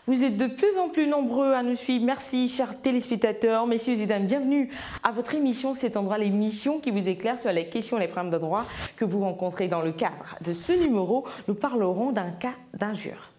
Vous êtes de plus en plus nombreux à nous suivre. Merci, chers téléspectateurs, messieurs et dames. Bienvenue à votre émission Cet endroit, l'émission qui vous éclaire sur les questions et les problèmes de droit que vous rencontrez dans le cadre de ce numéro. Nous parlerons d'un cas d'injure.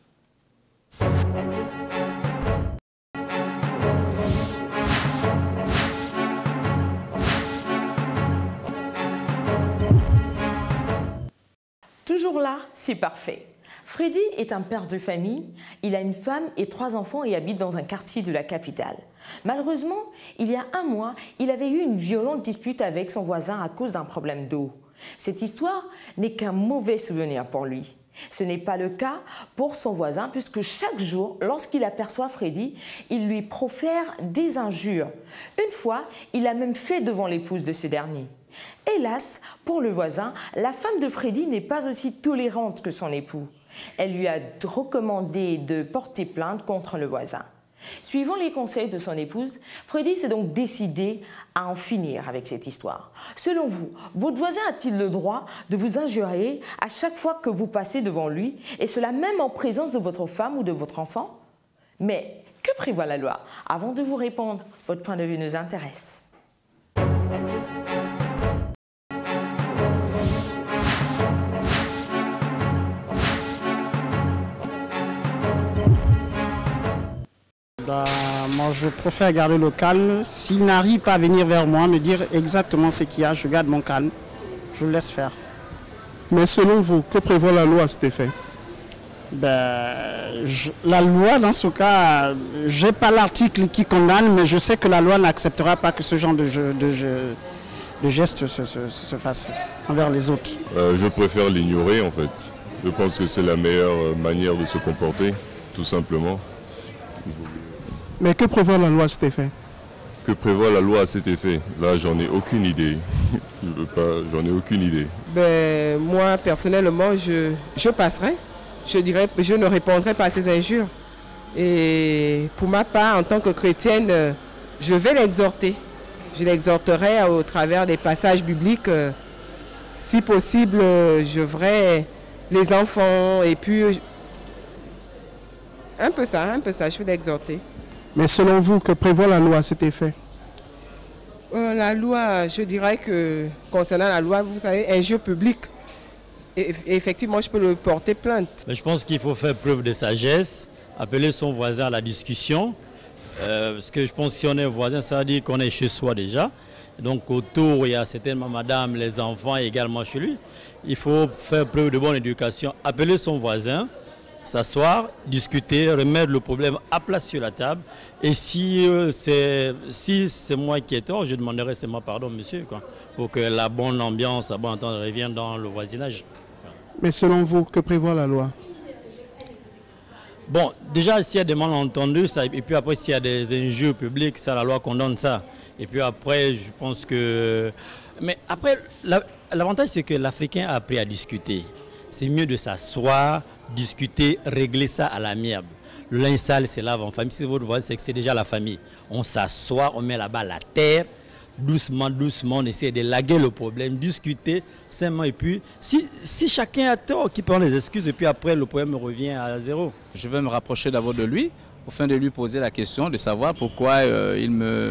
Toujours là, c'est parfait. Freddy est un père de famille, il a une femme et 3 enfants et habite dans un quartier de la capitale. Malheureusement, il y a un mois, il avait eu une violente dispute avec son voisin à cause d'un problème d'eau. Cette histoire n'est qu'un mauvais souvenir pour lui. Ce n'est pas le cas pour son voisin puisque chaque jour, lorsqu'il aperçoit Freddy, il lui profère des injures. Une fois, il l'a même fait devant l'épouse de ce dernier. Hélas, pour le voisin, la femme de Freddy n'est pas aussi tolérante que son époux. Elle lui a recommandé de porter plainte contre le voisin. Suivant les conseils de son épouse, Freddy s'est donc décidé à en finir avec cette histoire. Selon vous, votre voisin a-t-il le droit de vous injurier à chaque fois que vous passez devant lui, et cela même en présence de votre femme ou de votre enfant? Mais que prévoit la loi? Avant de vous répondre, votre point de vue nous intéresse. Moi, je préfère garder le calme. S'il n'arrive pas à venir vers moi, me dire exactement ce qu'il y a, je garde mon calme. Je le laisse faire. Mais selon vous, que prévoit la loi à cet effet? La loi, dans ce cas, je n'ai pas l'article qui condamne, mais je sais que la loi n'acceptera pas que ce genre de gestes se fasse envers les autres. Je préfère l'ignorer en fait. Je pense que c'est la meilleure manière de se comporter, tout simplement. Mais que prévoit la loi à cet effet? Que prévoit la loi à cet effet? Là, j'en ai aucune idée. J'en ai aucune idée. Moi, personnellement, je passerai. Je dirais, je ne répondrai pas à ces injures. Et pour ma part, en tant que chrétienne, je vais l'exhorter. Je l'exhorterai au travers des passages bibliques. Si possible, je verrai les enfants et puis un peu ça, je vais l'exhorter. Mais selon vous, que prévoit la loi à cet effet? La loi, je dirais que concernant la loi, vous savez, injure publique, effectivement, je peux le porter plainte. Mais je pense qu'il faut faire preuve de sagesse, appeler son voisin à la discussion, parce que je pense que si on est voisin, ça veut dire qu'on est chez soi déjà. Donc autour, il y a certainement madame, les enfants également chez lui. Il faut faire preuve de bonne éducation, appeler son voisin, s'asseoir, discuter, remettre le problème à plat sur la table. Et si c'est moi qui ai tort, je demanderai seulement pardon, monsieur, quoi, pour que la bonne ambiance, la bonne entente revienne dans le voisinage. Mais selon vous, que prévoit la loi? Bon, déjà, s'il y a des malentendus, ça, et puis après, s'il y a des injures publiques, ça, la loi condamne ça. Et puis après, je pense que... Mais après, l'avantage, c'est que l'Africain a appris à discuter. C'est mieux de s'asseoir, discuter, régler ça à l'amiable. Le linge sale, c'est lave en famille. Si votre voisin, c'est que c'est déjà la famille. On s'assoit, on met là-bas la terre, doucement, doucement, on essaie de laguer le problème, discuter simplement. Et puis, si chacun a tort, qu'il prend les excuses, et puis après, le problème revient à zéro. Je vais me rapprocher d'abord de lui, afin de lui poser la question, de savoir pourquoi il me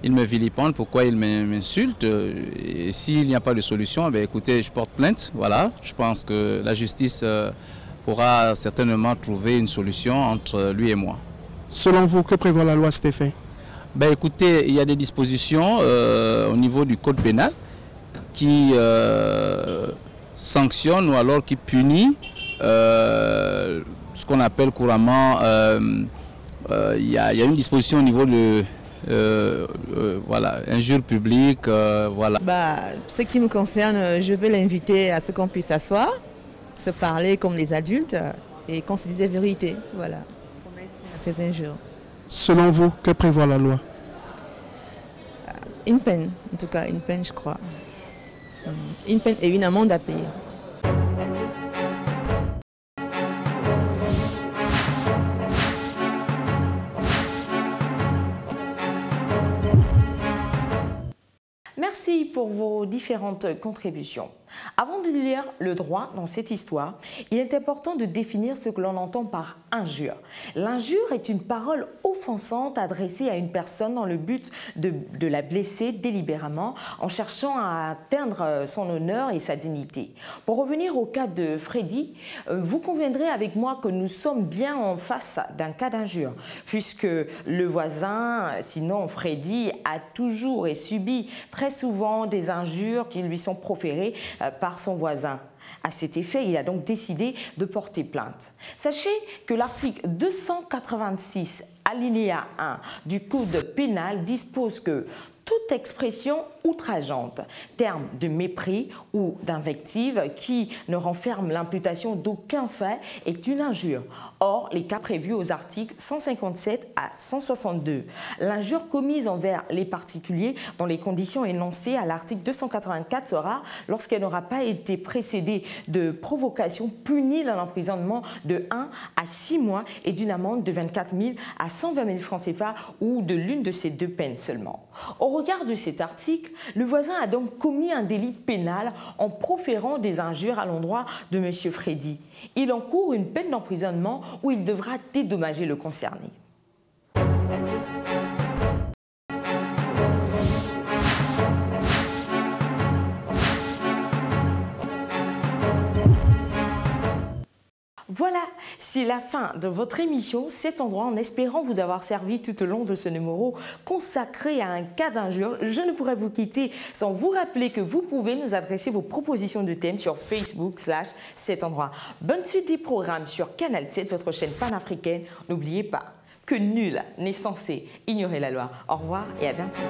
vilipende, pourquoi il m'insulte. Et s'il n'y a pas de solution, écoutez, je porte plainte. Voilà. Je pense que la justice pourra certainement trouver une solution entre lui et moi. Selon vous, que prévoit la loi à cet effet? Écoutez, il y a des dispositions au niveau du code pénal qui sanctionnent ou alors qui punissent ce qu'on appelle couramment, il y a une disposition au niveau de voilà, injure publique, voilà. Ce qui me concerne, je vais l'inviter à ce qu'on puisse s'asseoir, se parler comme les adultes et qu'on se dise la vérité, voilà, pour mettre fin à ces injures. Selon vous, que prévoit la loi? Une peine, en tout cas, une peine, je crois. Une peine et une amende à payer. Merci Merci pour vos différentes contributions. Avant de lire le droit dans cette histoire, il est important de définir ce que l'on entend par injure. L'injure est une parole offensante adressée à une personne dans le but de la blesser délibérément en cherchant à atteindre son honneur et sa dignité. Pour revenir au cas de Freddy, vous conviendrez avec moi que nous sommes bien en face d'un cas d'injure, puisque le voisin, sinon Freddy, a toujours et subi très souvent des injures qui lui sont proférées par son voisin. À cet effet, il a donc décidé de porter plainte. Sachez que l'article 286 alinéa 1 du Code pénal dispose que toute expression outrageante, terme de mépris ou d'invective qui ne renferme l'imputation d'aucun fait est une injure. Or, les cas prévus aux articles 157 à 162. L'injure commise envers les particuliers dans les conditions énoncées à l'article 284 sera, lorsqu'elle n'aura pas été précédée de provocation, punie d'un emprisonnement de 1 à 6 mois et d'une amende de 24 000 à 120 000 francs CFA ou de l'une de ces deux peines seulement. Au regard de cet article, le voisin a donc commis un délit pénal en proférant des injures à l'endroit de M. Freddy. Il encourt une peine d'emprisonnement où il devra dédommager le concerné. Voilà, c'est la fin de votre émission Cet endroit, en espérant vous avoir servi tout au long de ce numéro consacré à un cas d'injure. Je ne pourrais vous quitter sans vous rappeler que vous pouvez nous adresser vos propositions de thèmes sur Facebook/Cet endroit. Bonne suite des programmes sur Canal 7, votre chaîne panafricaine. N'oubliez pas que nul n'est censé ignorer la loi. Au revoir et à bientôt.